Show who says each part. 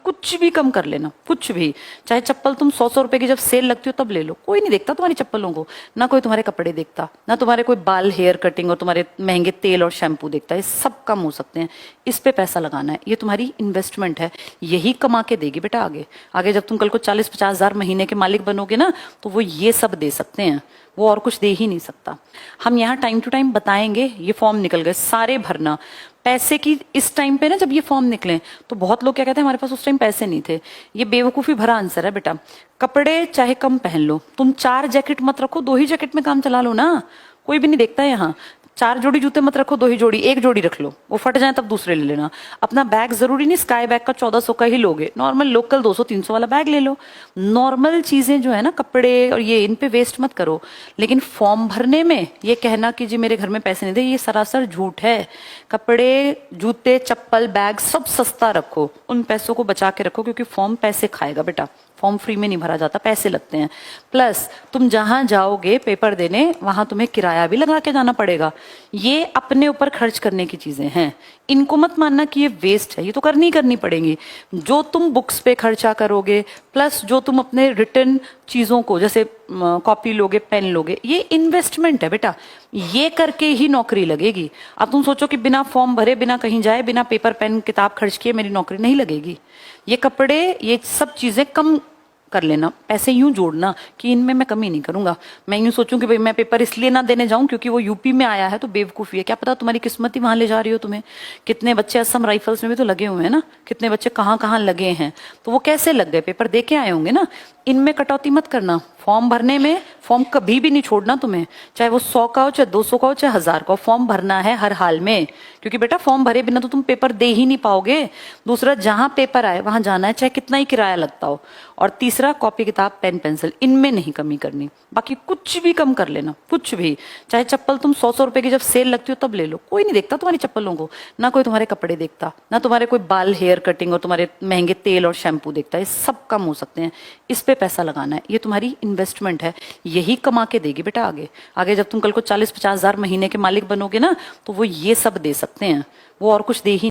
Speaker 1: कुछ भी कम कर लेना, कुछ भी। चाहे चप्पल तुम 100-100 रुपए की जब सेल लगती हो तब ले लो, कोई नहीं देखता तुम्हारी चप्पलों को, ना कोई तुम्हारे कपड़े देखता, ना तुम्हारे कोई बाल हेयर कटिंग और तुम्हारे महंगे तेल और शैम्पू देखता है। ये सब कम हो सकते हैं, इस पे पैसा लगाना है, ये तुम्हारी इन्वेस्टमेंट है, यही कमा के देगी बेटा आगे। आगे जब तुम कल को 40-50 हजार महीने के मालिक बनोगे ना, तो वो ये सब दे सकते हैं, वो और कुछ दे ही नहीं सकता। हम यहाँ टाइम टू टाइम बताएंगे। ये फॉर्म निकल गए, सारे भरना पैसे की। इस टाइम पे ना जब ये फॉर्म निकले तो बहुत लोग क्या कहते हैं हमारे पास उस टाइम पैसे नहीं थे। ये बेवकूफी भरा आंसर है बेटा। कपड़े चाहे कम पहन लो, तुम 4 जैकेट मत रखो, 2 ही जैकेट में काम चला लो ना, कोई भी नहीं देखता है यहाँ। 4 जोड़ी जूते मत रखो, 2 ही जोड़ी, 1 जोड़ी रख लो, वो फट जाए तब दूसरे ले लेना। अपना बैग जरूरी नहीं स्काई बैग का 1400 का ही लोगे, नॉर्मल लोकल 200-300 वाला बैग ले लो। नॉर्मल चीजें जो है ना, कपड़े और ये, इन पे वेस्ट मत करो। लेकिन फॉर्म भरने में ये कहना कि जी मेरे घर में पैसे नहीं थे, ये सरासर झूठ है। कपड़े, जूते, चप्पल, बैग सब सस्ता रखो, उन पैसों को बचा के रखो, क्योंकि फॉर्म पैसे खाएगा बेटा। फॉर्म फ्री में नहीं भरा जाता, पैसे लगते हैं। प्लस तुम जहां जाओगे पेपर देने, वहां तुम्हें किराया भी लगा के जाना पड़ेगा। ये अपने ऊपर खर्च करने की चीजें हैं, इनको मत मानना कि ये वेस्ट है, ये तो करनी ही करनी पड़ेंगी। जो तुम बुक्स पे खर्चा करोगे, प्लस जो तुम अपने रिटर्न चीजों को, जैसे कॉपी लोगे, पेन लोगे, ये इन्वेस्टमेंट है बेटा, ये करके ही नौकरी लगेगी। अब तुम सोचो कि बिना फॉर्म भरे, बिना कहीं जाए, बिना पेपर पेन किताब खर्च किए मेरी नौकरी नहीं लगेगी। ये कपड़े, ये सब चीजें कम कर लेना, पैसे यूं जोड़ना कि इनमें मैं कमी नहीं करूंगा। मैं यूं सोचूं कि भाई मैं पेपर इसलिए ना देने जाऊं क्योंकि वो यूपी में आया है, तो बेवकूफी है। क्या पता तुम्हारी किस्मत ही वहां ले जा रही हो तुम्हें। कितने बच्चे असम राइफल्स में भी तो लगे हुए हैं ना, कितने बच्चे कहाँ कहाँ लगे हैं, तो वो कैसे लग गए, पेपर दे के आए होंगे ना। इनमें कटौती मत करना। फॉर्म भरने में, फॉर्म कभी भी नहीं छोड़ना तुम्हें, चाहे वो 100 का हो, चाहे 200 का हो, चाहे 1000 का हो, फॉर्म भरना है हर हाल में। क्योंकि बेटा फॉर्म भरे बिना तो तुम पेपर दे ही नहीं पाओगे। दूसरा, जहां पेपर आए वहां जाना है, चाहे कितना ही किराया लगता हो। और तीसरा, कॉपी किताब पेन पेंसिल, इनमें नहीं कमी करनी। बाकी कुछ भी कम कर लेना, कुछ भी। चाहे चप्पल तुम 100-100 रुपए की जब सेल लगती हो तब ले लो, कोई नहीं देखता तुम्हारी चप्पलों को, ना कोई तुम्हारे कपड़े देखता, ना तुम्हारे कोई बाल हेयर कटिंग और तुम्हारे महंगे तेल और शैम्पू देखता है। ये सब कम हो सकते हैं, इस पे पैसा लगाना है, ये तुम्हारी इन्वेस्टमेंट है, यही कमा के देगी बेटा आगे। आगे जब तुम कल को 40-50 हजार महीने के मालिक बनोगे ना, तो वो ये सब दे सकते हैं, वो और कुछ दे ही